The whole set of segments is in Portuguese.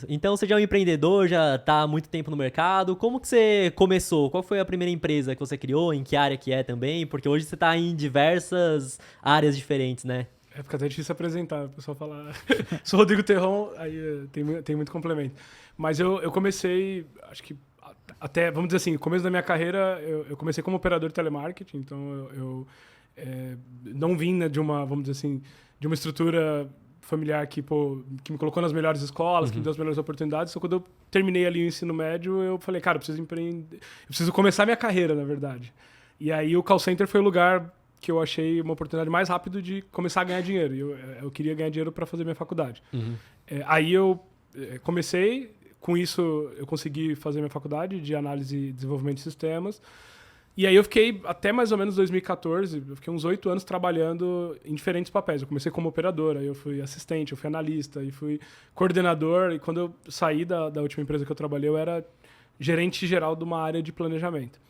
Beleza. Então você já é um empreendedor, já tá há muito tempo no mercado. Como que você começou? Qual foi a primeira empresa que você criou? Em que área que é também? Porque hoje você tá em diversas áreas diferentes, né? Fica até difícil apresentar, o pessoal falar. Sou Rodrigo Terron, aí tem muito complemento. Mas eu comecei, acho que até, vamos dizer assim, no começo da minha carreira, eu comecei como operador de telemarketing, então não vim, né, de uma, vamos dizer assim, de uma estrutura familiar que me colocou nas melhores escolas, que me deu as melhores oportunidades. Então, quando eu terminei ali o ensino médio, eu falei, cara, eu preciso empreender, eu preciso começar minha carreira, na verdade. E aí o call center foi o lugar que eu achei uma oportunidade mais rápido de começar a ganhar dinheiro. E eu queria ganhar dinheiro para fazer minha faculdade. Aí eu comecei, com isso eu consegui fazer minha faculdade de análise e desenvolvimento de sistemas. E aí eu fiquei até mais ou menos 2014, eu fiquei uns 8 anos trabalhando em diferentes papéis. Eu comecei como operador, aí eu fui assistente, eu fui analista, aí fui coordenador. E quando eu saí da última empresa que eu trabalhei, eu era gerente geral de uma área de planejamento.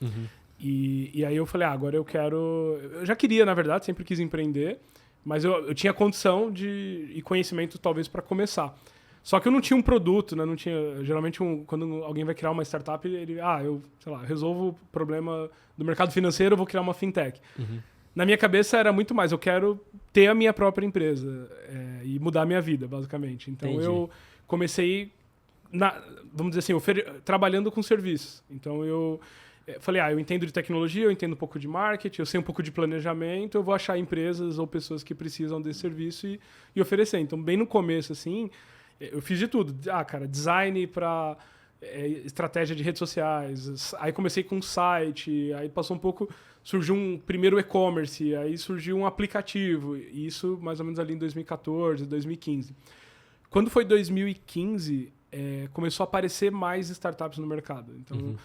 E aí eu falei, agora eu quero... Eu já queria, na verdade, sempre quis empreender, mas eu tinha condição e conhecimento, talvez, para começar. Só que eu não tinha um produto, né? Não tinha... Geralmente, quando alguém vai criar uma startup, eu sei lá, resolvo o problema do mercado financeiro, eu vou criar uma fintech. Na minha cabeça era muito mais, eu quero ter a minha própria empresa e mudar a minha vida, basicamente. Então, Entendi. eu comecei, vamos dizer assim, trabalhando com serviços. Então, eu falei, eu entendo de tecnologia, eu entendo um pouco de marketing, eu sei um pouco de planejamento, eu vou achar empresas ou pessoas que precisam desse serviço e oferecer. Então, bem no começo, assim, eu fiz de tudo. Cara, design para estratégia de redes sociais. Aí comecei com um site, aí passou um pouco, surgiu um primeiro e-commerce, aí surgiu um aplicativo. E isso mais ou menos ali em 2014, 2015. Quando foi 2015, começou a aparecer mais startups no mercado. Então,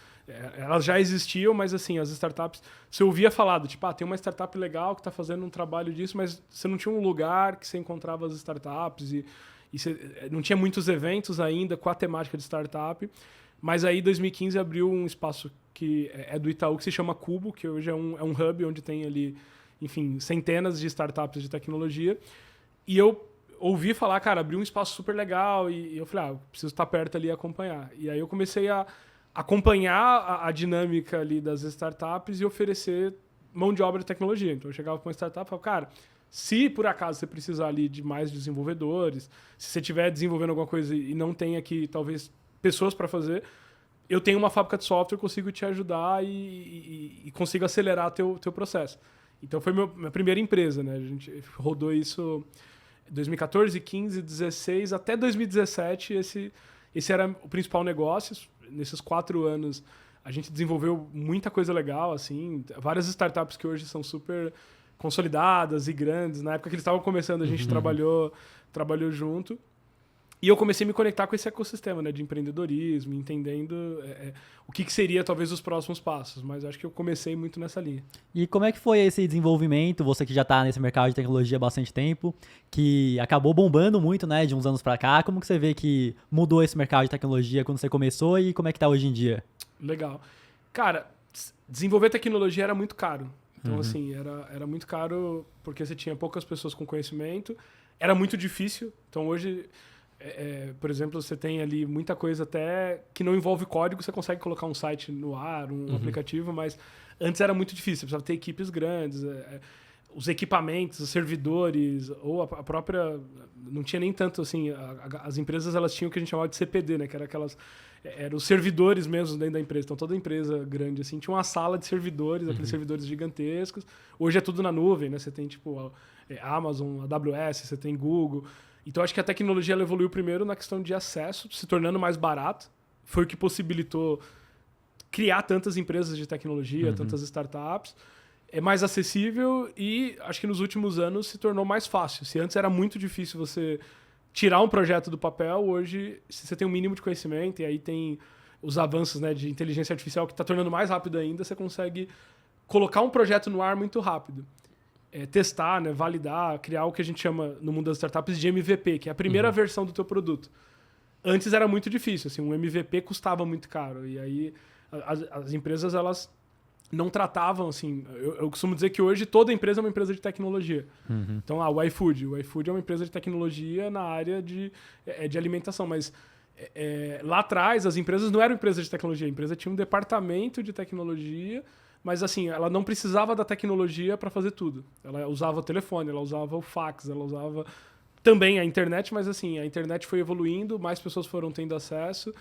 elas já existiam, mas assim, as startups... Você ouvia falar tipo, tem uma startup legal que está fazendo um trabalho disso, mas você não tinha um lugar que você encontrava as startups e você, não tinha muitos eventos ainda com a temática de startup. Mas aí, em 2015, abriu um espaço que é do Itaú, que se chama Cubo, que hoje é um hub onde tem ali, enfim, centenas de startups de tecnologia. E eu ouvi falar, cara, abriu um espaço super legal e eu falei, eu preciso estar perto ali e acompanhar. E aí eu comecei a acompanhar a dinâmica ali das startups e oferecer mão de obra de tecnologia. Então eu chegava com uma startup e falava, cara, se por acaso você precisar ali de mais desenvolvedores, se você estiver desenvolvendo alguma coisa e não tem aqui, talvez, pessoas para fazer, eu tenho uma fábrica de software, consigo te ajudar e consigo acelerar teu processo. Então foi minha primeira empresa, né? A gente rodou isso 2014, 15, 16, até 2017, esse era o principal negócio. Nesses 4 anos, a gente desenvolveu muita coisa legal, assim, várias startups que hoje são super consolidadas e grandes. Na época que eles estavam começando, a gente trabalhou junto. E eu comecei a me conectar com esse ecossistema, né, de empreendedorismo, entendendo o que seria talvez os próximos passos. Mas acho que eu comecei muito nessa linha. E como é que foi esse desenvolvimento, você que já tá nesse mercado de tecnologia há bastante tempo, que acabou bombando muito, né, de uns anos pra cá, como que você vê que mudou esse mercado de tecnologia quando você começou e como é que tá hoje em dia? Legal. Cara, desenvolver tecnologia era muito caro. Então, assim, era muito caro porque você tinha poucas pessoas com conhecimento, era muito difícil. Então, hoje, por exemplo, você tem ali muita coisa até que não envolve código, você consegue colocar um site no ar, um aplicativo, mas antes era muito difícil, você precisava ter equipes grandes, os equipamentos, os servidores, ou a própria... Não tinha nem tanto, assim, as empresas elas tinham o que a gente chamava de CPD, né? Que era eram os servidores mesmo dentro da empresa. Então, toda empresa grande, assim, tinha uma sala de servidores, aqueles servidores gigantescos. Hoje é tudo na nuvem, né? Você tem, tipo, Amazon, AWS, você tem Google. Então, acho que a tecnologia ela evoluiu primeiro na questão de acesso, se tornando mais barato. Foi o que possibilitou criar tantas empresas de tecnologia, tantas startups. É mais acessível e acho que nos últimos anos se tornou mais fácil. Se antes era muito difícil você tirar um projeto do papel, hoje, se você tem um mínimo de conhecimento e aí tem os avanços, né, de inteligência artificial que está tornando mais rápido ainda, você consegue colocar um projeto no ar muito rápido. Testar, né, validar, criar o que a gente chama no mundo das startups de MVP, que é a primeira versão do teu produto. Antes era muito difícil, assim, um MVP custava muito caro. E aí as empresas, elas não tratavam, assim... Eu costumo dizer que hoje toda empresa é uma empresa de tecnologia. Então, o iFood. O iFood é uma empresa de tecnologia na área de alimentação, mas lá atrás, as empresas não eram empresas de tecnologia. A empresa tinha um departamento de tecnologia, mas assim, ela não precisava da tecnologia para fazer tudo. Ela usava o telefone, ela usava o fax, ela usava também a internet, mas assim, a internet foi evoluindo, mais pessoas foram tendo acesso.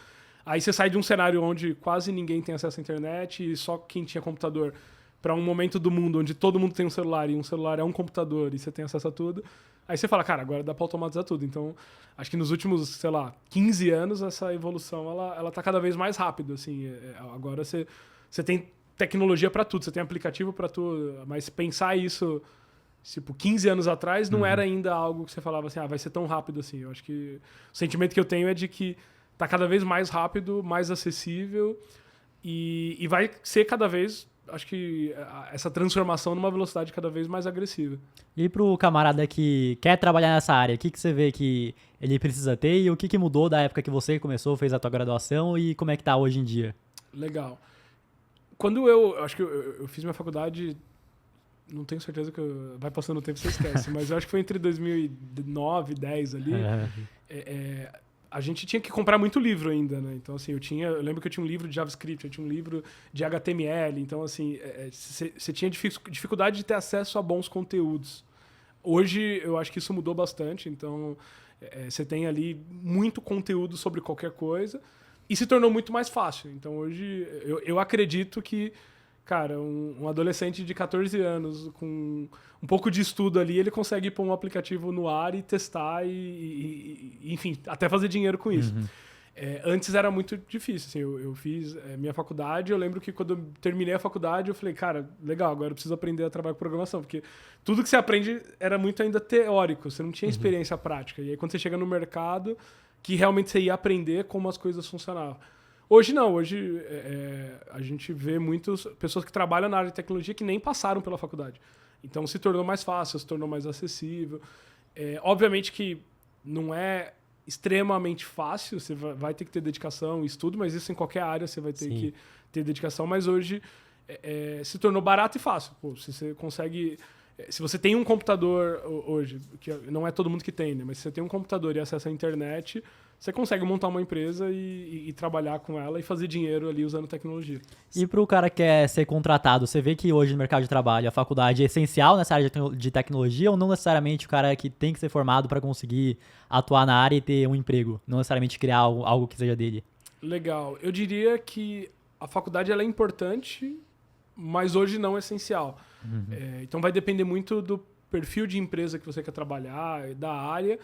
Aí você sai de um cenário onde quase ninguém tem acesso à internet e só quem tinha computador, para um momento do mundo onde todo mundo tem um celular e um celular é um computador e você tem acesso a tudo. Aí você fala, cara, agora dá para automatizar tudo. Então, acho que nos últimos, sei lá, 15 anos, essa evolução, ela tá cada vez mais rápido, assim. Agora você tem tecnologia para tudo, você tem aplicativo para tudo, mas pensar isso, tipo, 15 anos atrás, não era ainda algo que você falava assim, vai ser tão rápido assim. Eu acho que o sentimento que eu tenho é de que tá cada vez mais rápido, mais acessível e vai ser cada vez, acho que essa transformação numa velocidade cada vez mais agressiva. E pro camarada que quer trabalhar nessa área, o que você vê que ele precisa ter e o que mudou da época que você começou, fez a tua graduação e como é que tá hoje em dia? Legal. Quando eu acho que eu fiz minha faculdade, não tenho certeza que vai passando o tempo e você esquece, mas eu acho que foi entre 2009 e 2010 ali. A gente tinha que comprar muito livro ainda, né? Então, assim, eu lembro que eu tinha um livro de JavaScript, eu tinha um livro de HTML. Então, assim, você tinha dificuldade de ter acesso a bons conteúdos. Hoje, eu acho que isso mudou bastante. Então, você tem ali muito conteúdo sobre qualquer coisa e se tornou muito mais fácil. Então, hoje, eu acredito que, cara, um adolescente de 14 anos com um pouco de estudo ali, ele consegue pôr um aplicativo no ar e testar enfim, até fazer dinheiro com isso. Antes era muito difícil. Assim, eu fiz minha faculdade, eu lembro que quando eu terminei a faculdade, eu falei, cara, legal, agora eu preciso aprender a trabalhar com programação, porque tudo que você aprende era muito ainda teórico, você não tinha experiência prática. E aí quando você chega no mercado, que realmente você ia aprender como as coisas funcionavam. Hoje não, hoje a gente vê muitas pessoas que trabalham na área de tecnologia que nem passaram pela faculdade. Então se tornou mais fácil, se tornou mais acessível. Obviamente que não é extremamente fácil, você vai ter que ter dedicação e estudo, mas isso em qualquer área você vai ter que ter dedicação. Mas hoje se tornou barato e fácil. Pô, se você consegue... Se você tem um computador hoje, que não é todo mundo que tem, né? Mas se você tem um computador e acesso à internet, você consegue montar uma empresa e trabalhar com ela e fazer dinheiro ali usando tecnologia. E para o cara que quer ser contratado, você vê que hoje no mercado de trabalho a faculdade é essencial nessa área de tecnologia ou não necessariamente o cara que tem que ser formado para conseguir atuar na área e ter um emprego? Não necessariamente criar algo que seja dele? Legal. Eu diria que a faculdade ela é importante, mas hoje não é essencial. Então vai depender muito do perfil de empresa que você quer trabalhar, da área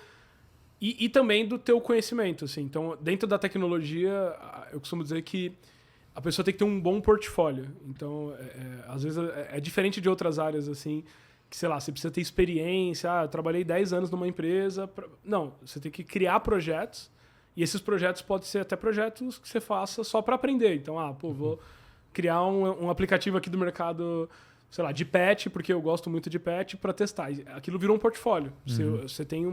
e também do teu conhecimento. Assim. Então, dentro da tecnologia, eu costumo dizer que a pessoa tem que ter um bom portfólio. Então, às vezes é diferente de outras áreas, assim, que, sei lá, você precisa ter experiência. Eu trabalhei 10 anos numa empresa. Não, você tem que criar projetos e esses projetos podem ser até projetos que você faça só para aprender. Então, vou criar um aplicativo aqui do mercado, sei lá, de pet, porque eu gosto muito de pet, para testar. Aquilo virou um portfólio. Você tem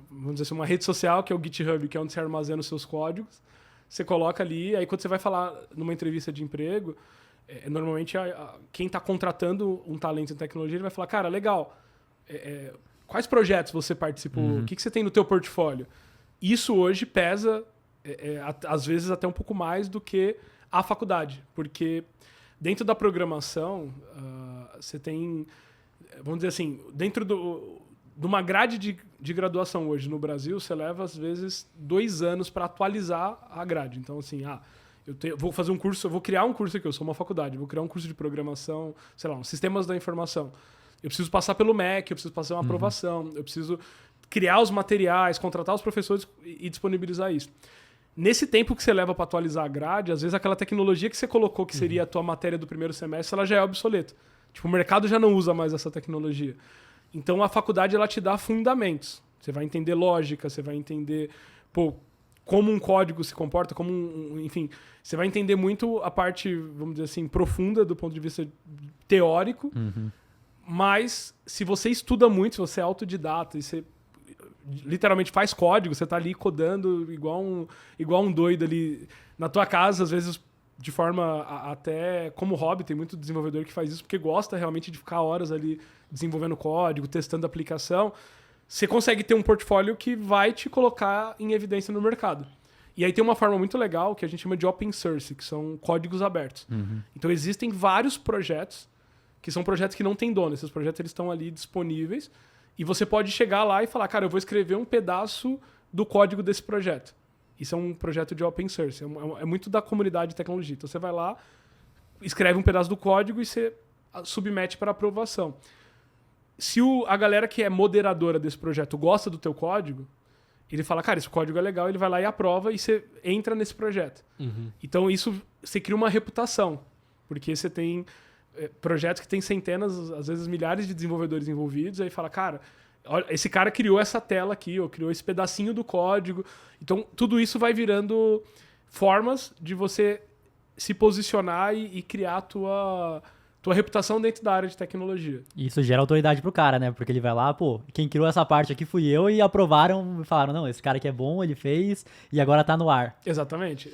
vamos dizer assim, uma rede social, que é o GitHub, que é onde você armazena os seus códigos. Você coloca ali, aí quando você vai falar numa entrevista de emprego, normalmente quem está contratando um talento em tecnologia, ele vai falar, cara, legal, quais projetos você participou? O que você tem no teu portfólio? Isso hoje pesa, às vezes, até um pouco mais do que a faculdade, porque dentro da programação, você tem, vamos dizer assim, dentro de uma grade de graduação hoje no Brasil, você leva, às vezes, 2 anos para atualizar a grade. Então, assim, vou fazer um curso, eu vou criar um curso aqui, eu sou uma faculdade, vou criar um curso de programação, sei lá, sistemas da informação. Eu preciso passar pelo MEC, eu preciso passar uma aprovação, eu preciso criar os materiais, contratar os professores e disponibilizar isso. Nesse tempo que você leva para atualizar a grade, às vezes aquela tecnologia que você colocou, que seria a tua matéria do primeiro semestre, ela já é obsoleta. Tipo, o mercado já não usa mais essa tecnologia. Então, a faculdade ela te dá fundamentos. Você vai entender lógica, você vai entender como um código se comporta, enfim, você vai entender muito a parte, vamos dizer assim, profunda do ponto de vista teórico, mas se você estuda muito, se você é autodidata e você literalmente faz código, você tá ali codando igual um doido ali na tua casa, às vezes de forma até como hobby, tem muito desenvolvedor que faz isso porque gosta realmente de ficar horas ali desenvolvendo código, testando a aplicação. Você consegue ter um portfólio que vai te colocar em evidência no mercado. E aí tem uma forma muito legal que a gente chama de open source, que são códigos abertos. Então existem vários projetos, que são projetos que não têm dono. Esses projetos eles estão ali disponíveis e você pode chegar lá e falar, cara, eu vou escrever um pedaço do código desse projeto. Isso é um projeto de open source. É muito da comunidade de tecnologia. Então você vai lá, escreve um pedaço do código e você submete para aprovação. Se a galera que é moderadora desse projeto gosta do teu código, ele fala, cara, esse código é legal, ele vai lá e aprova e você entra nesse projeto. Então isso, você cria uma reputação, porque você tem projetos que tem centenas, às vezes milhares de desenvolvedores envolvidos, aí fala, cara, olha, esse cara criou essa tela aqui, ou criou esse pedacinho do código. Então tudo isso vai virando formas de você se posicionar e criar a tua reputação dentro da área de tecnologia. E isso gera autoridade pro cara, né? Porque ele vai lá, pô, quem criou essa parte aqui fui eu, e aprovaram e falaram, não, esse cara aqui é bom, ele fez, e agora tá no ar. Exatamente.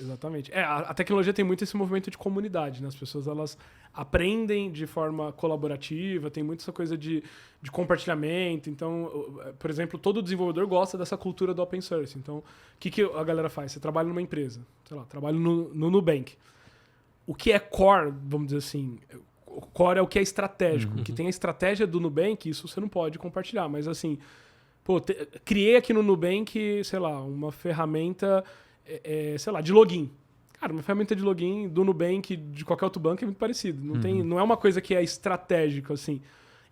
A tecnologia tem muito esse movimento de comunidade, né? As pessoas, elas aprendem de forma colaborativa, tem muito essa coisa de compartilhamento. Então, por exemplo, todo desenvolvedor gosta dessa cultura do open source. Então, o que a galera faz? Você trabalha numa empresa, sei lá, trabalha no Nubank. O que é core, vamos dizer assim... O core é o que é estratégico. O que tem a estratégia do Nubank, isso você não pode compartilhar. Mas assim, pô, criei aqui no Nubank, sei lá, uma ferramenta, sei lá, de login. Cara, uma ferramenta de login do Nubank, de qualquer outro banco, é muito parecido. Não é uma coisa que é estratégica, assim.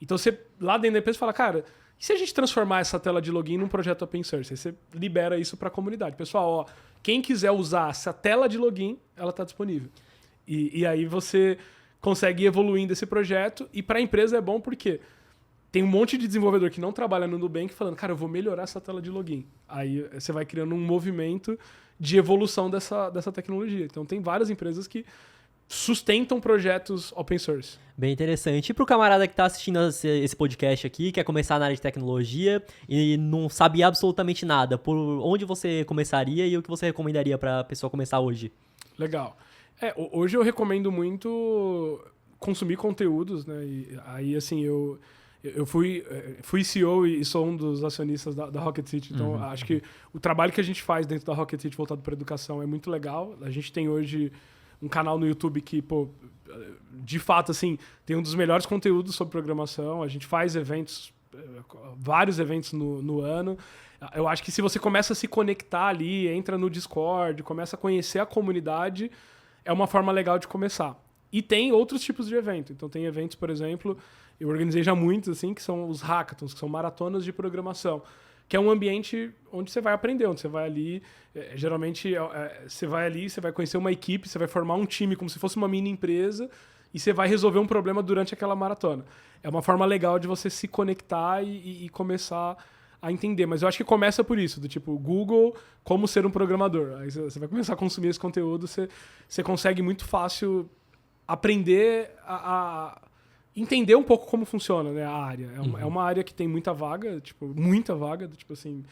Então você, lá dentro da empresa, fala, cara, e se a gente transformar essa tela de login num projeto open source? Aí você libera isso para a comunidade. Pessoal, ó, quem quiser usar essa tela de login, ela está disponível. E aí você consegue ir evoluindo esse projeto, e para a empresa é bom porque tem um monte de desenvolvedor que não trabalha no Nubank falando, cara, eu vou melhorar essa tela de login. Aí você vai criando um movimento de evolução dessa tecnologia. Então tem várias empresas que sustentam projetos open source. Bem interessante. E pro camarada que tá assistindo esse podcast aqui, quer começar na área de tecnologia e não sabe absolutamente nada, por onde você começaria e o que você recomendaria pra pessoa começar hoje? Legal. Hoje eu recomendo muito consumir conteúdos, né? E aí, assim, eu fui CEO e sou um dos acionistas da Rocket City, então acho que o trabalho que a gente faz dentro da Rocket City voltado para a educação é muito legal. A gente tem hoje um canal no YouTube que, pô, de fato, assim, tem um dos melhores conteúdos sobre programação. A gente faz eventos, vários eventos no ano. Eu acho que se você começa a se conectar ali, entra no Discord, começa a conhecer a comunidade, é uma forma legal de começar. E tem outros tipos de evento. Então tem eventos, por exemplo, eu organizei já muitos, assim, que são os hackathons, que são maratonas de programação, que é um ambiente onde você vai aprender, onde você vai ali, geralmente você vai ali, você vai conhecer uma equipe, você vai formar um time como se fosse uma mini empresa e você vai resolver um problema durante aquela maratona. É uma forma legal de você se conectar e começar a entender. Mas eu acho que começa por isso, do tipo, Google, como ser um programador. Aí você vai começar a consumir esse conteúdo, você consegue muito fácil aprender a entender um pouco como funciona, né, a área. É uma área que tem muita vaga, tipo assim...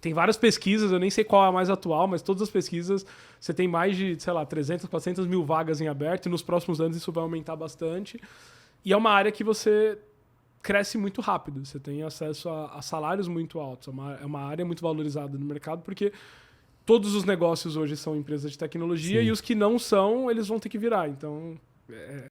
tem várias pesquisas, eu nem sei qual é a mais atual, mas todas as pesquisas, você tem mais de, sei lá, 300, 400 mil vagas em aberto, e nos próximos anos isso vai aumentar bastante. E é uma área que você cresce muito rápido, você tem acesso a salários muito altos, é uma área muito valorizada no mercado, porque todos os negócios hoje são empresas de tecnologia. Sim. E os que não são, eles vão ter que virar. Então,